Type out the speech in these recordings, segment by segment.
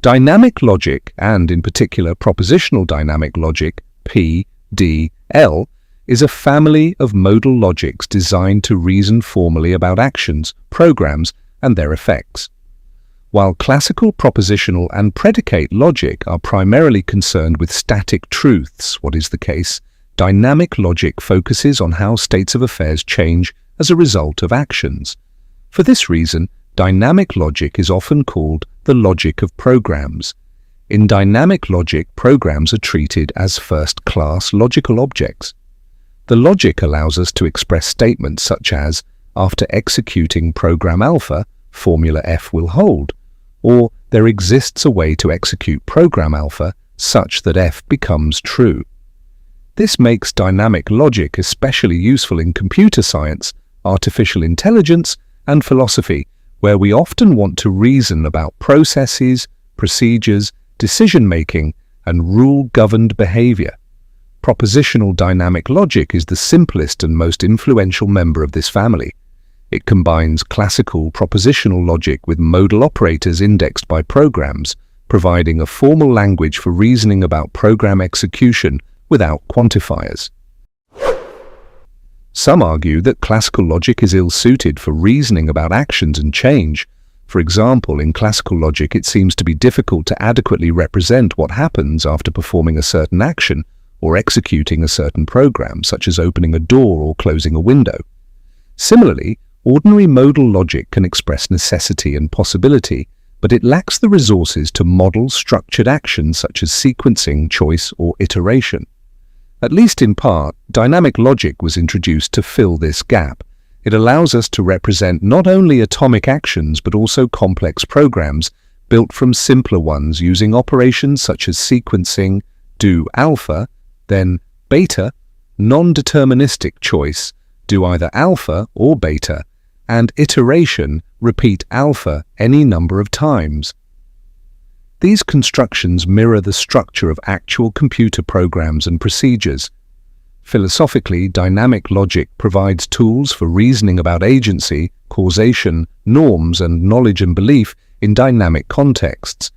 Dynamic logic, and in particular propositional dynamic logic, PDL, is a family of modal logics designed to reason formally about actions, programs, and their effects. While classical propositional and predicate logic are primarily concerned with static truths, what is the case, dynamic logic focuses on how states of affairs change as a result of actions. For this reason, dynamic logic is often called the logic of programs. In dynamic logic, programs are treated as first-class logical objects. The logic allows us to express statements such as, after executing program alpha, formula F will hold, or there exists a way to execute program alpha such that F becomes true. This makes dynamic logic especially useful in computer science, artificial intelligence, and philosophy, where we often want to reason about processes, procedures, decision-making, and rule-governed behavior. Propositional dynamic logic is the simplest and most influential member of this family. It combines classical propositional logic with modal operators indexed by programs, providing a formal language for reasoning about program execution without quantifiers. Some argue that classical logic is ill-suited for reasoning about actions and change. For example, in classical logic, it seems to be difficult to adequately represent what happens after performing a certain action or executing a certain program, such as opening a door or closing a window. Similarly, ordinary modal logic can express necessity and possibility, but it lacks the resources to model structured actions such as sequencing, choice, or iteration. At least in part, dynamic logic was introduced to fill this gap. It allows us to represent not only atomic actions but also complex programs built from simpler ones using operations such as sequencing, do alpha, then beta, non-deterministic choice, do either alpha or beta, and iteration, repeat alpha any number of times. These constructions mirror the structure of actual computer programs and procedures. Philosophically, dynamic logic provides tools for reasoning about agency, causation, norms, and knowledge and belief in dynamic contexts.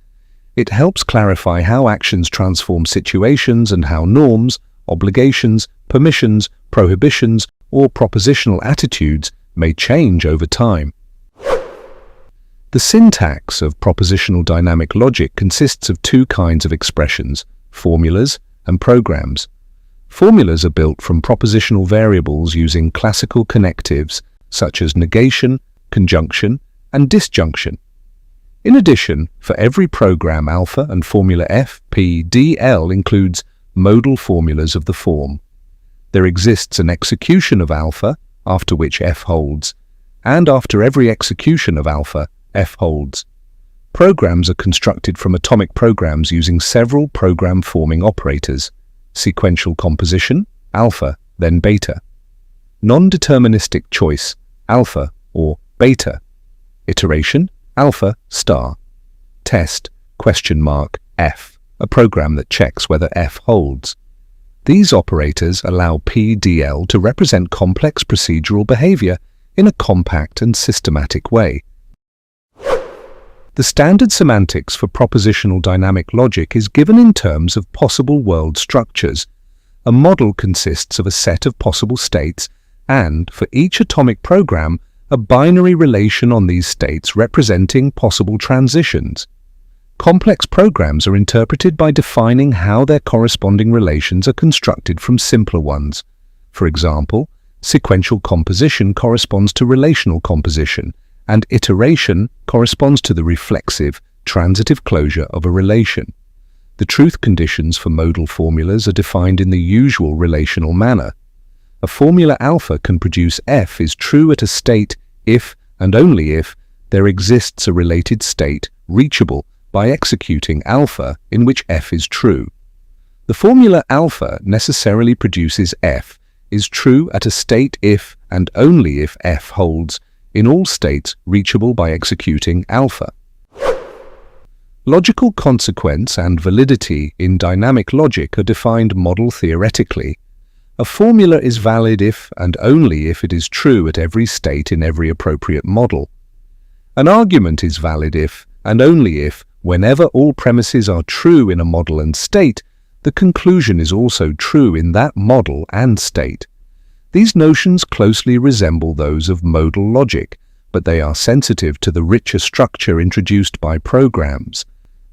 It helps clarify how actions transform situations and how norms, obligations, permissions, prohibitions, or propositional attitudes may change over time. The syntax of propositional dynamic logic consists of two kinds of expressions, formulas and programs. Formulas are built from propositional variables using classical connectives such as negation, conjunction, and disjunction. In addition, for every program alpha and formula F, P, D, L includes modal formulas of the form. There exists an execution of alpha, after which F holds, and after every execution of alpha, F holds. Programs are constructed from atomic programs using several program-forming operators: sequential composition, alpha, then beta; non-deterministic choice, alpha or beta; iteration, alpha star; test, F, a program that checks whether F holds. These operators allow PDL to represent complex procedural behavior in a compact and systematic way. The standard semantics for propositional dynamic logic is given in terms of possible world structures. A model consists of a set of possible states and, for each atomic program, a binary relation on these states representing possible transitions. Complex programs are interpreted by defining how their corresponding relations are constructed from simpler ones. For example, sequential composition corresponds to relational composition, and iteration corresponds to the reflexive, transitive closure of a relation. The truth conditions for modal formulas are defined in the usual relational manner. A formula alpha can produce F is true at a state if and only if there exists a related state reachable by executing alpha in which F is true. The formula alpha necessarily produces F is true at a state if and only if F holds in all states reachable by executing alpha. Logical consequence and validity in dynamic logic are defined model theoretically. A formula is valid if and only if it is true at every state in every appropriate model. An argument is valid if and only if Whenever all premises are true in a model and state, the conclusion is also true in that model and state. These notions closely resemble those of modal logic, but they are sensitive to the richer structure introduced by programs.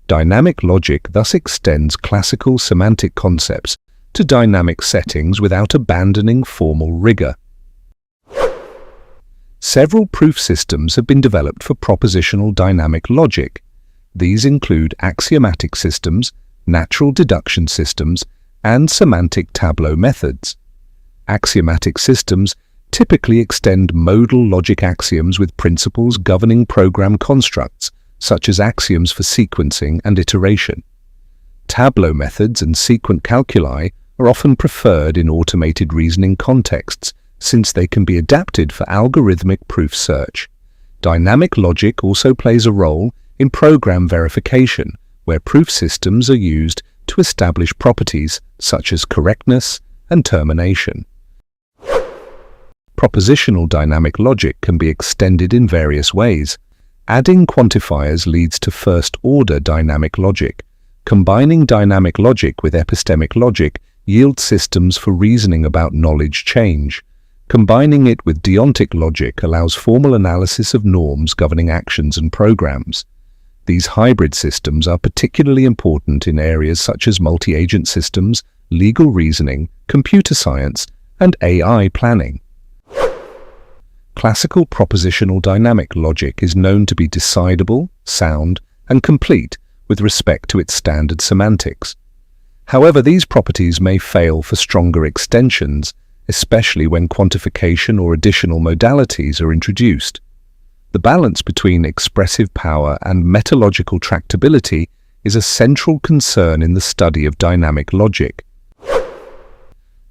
Dynamic logic thus extends classical semantic concepts to dynamic settings without abandoning formal rigor. Several proof systems have been developed for propositional dynamic logic. These include axiomatic systems, natural deduction systems, and semantic tableau methods. Axiomatic systems typically extend modal logic axioms with principles governing program constructs, such as axioms for sequencing and iteration. Tableau methods and sequent calculi are often preferred in automated reasoning contexts, since they can be adapted for algorithmic proof search. Dynamic logic also plays a role in program verification, where proof systems are used to establish properties such as correctness and termination. Propositional dynamic logic can be extended in various ways. Adding quantifiers leads to first-order dynamic logic. Combining dynamic logic with epistemic logic yields systems for reasoning about knowledge change. Combining it with deontic logic allows formal analysis of norms governing actions and programs. These hybrid systems are particularly important in areas such as multi-agent systems, legal reasoning, computer science, and AI planning. Classical propositional dynamic logic is known to be decidable, sound, and complete with respect to its standard semantics. However, these properties may fail for stronger extensions, especially when quantification or additional modalities are introduced. The balance between expressive power and metalogical tractability is a central concern in the study of dynamic logic.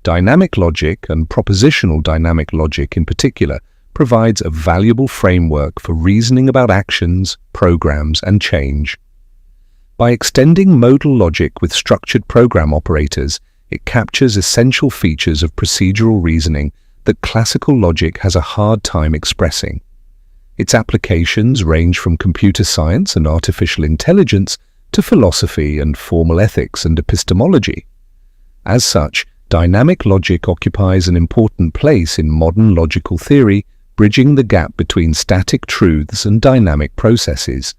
Dynamic logic, and propositional dynamic logic in particular, provides a valuable framework for reasoning about actions, programs, and change. By extending modal logic with structured program operators, it captures essential features of procedural reasoning that classical logic has a hard time expressing. Its applications range from computer science and artificial intelligence to philosophy and formal ethics and epistemology. As such, dynamic logic occupies an important place in modern logical theory, bridging the gap between static truths and dynamic processes.